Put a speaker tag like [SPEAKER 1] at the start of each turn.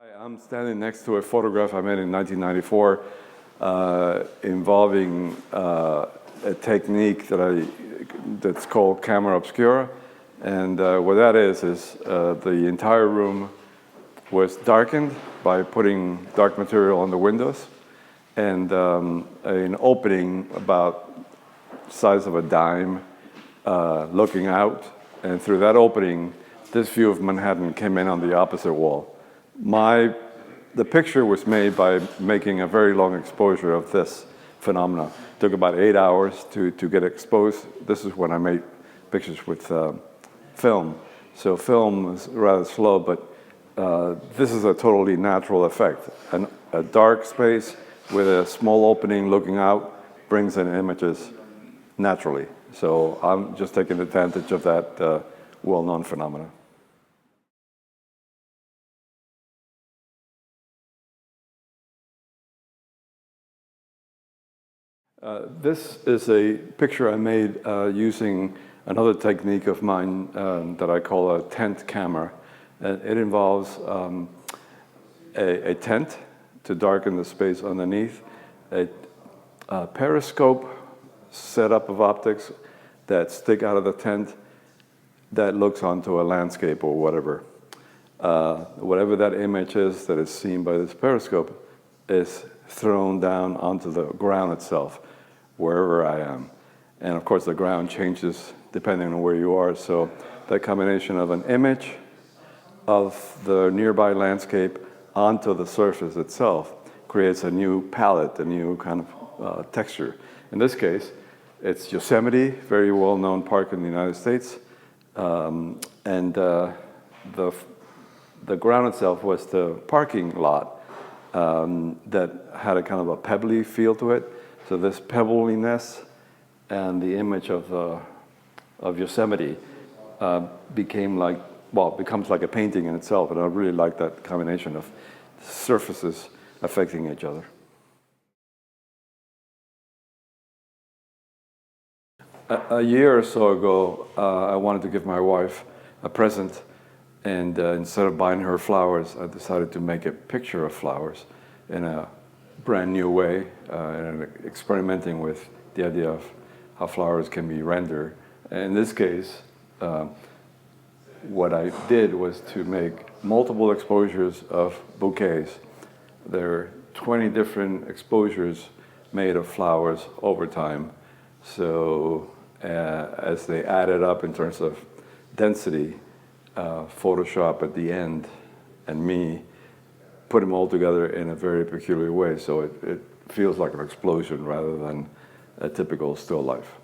[SPEAKER 1] I'm standing next to a photograph I made in 1994 involving a technique that's called camera obscura. And what that is the entire room was darkened by putting dark material on the windows and an opening about the size of a dime looking out. And through that opening, this view of Manhattan came in on the opposite wall. The picture was made by making a very long exposure of this phenomena. It took about 8 hours to get exposed. This is when I made pictures with film. So film is rather slow, but this is a totally natural effect. A dark space with a small opening looking out brings in images naturally. So I'm just taking advantage of that well-known phenomena. This is a picture I made using another technique of mine that I call a tent camera. It involves a tent to darken the space underneath, a periscope setup of optics that stick out of the tent that looks onto a landscape or whatever. Whatever that image is that is seen by this periscope is thrown down onto the ground itself, wherever I am. And of course the ground changes depending on where you are, so that combination of an image of the nearby landscape onto the surface itself creates a new palette, a new kind of texture. In this case, it's Yosemite, very well-known park in the United States, and the ground itself was the parking lot that had a kind of a pebbly feel to it. So this pebbliness and the image of Yosemite becomes like a painting in itself, and I really like that combination of surfaces affecting each other. A year or so ago, I wanted to give my wife a present, and instead of buying her flowers, I decided to make a picture of flowers in a brand new way, and experimenting with the idea of how flowers can be rendered. In this case, what I did was to make multiple exposures of bouquets. There are 20 different exposures made of flowers over time. So as they added up in terms of density, Photoshop at the end and me put them all together in a very peculiar way. So it feels like an explosion rather than a typical still life.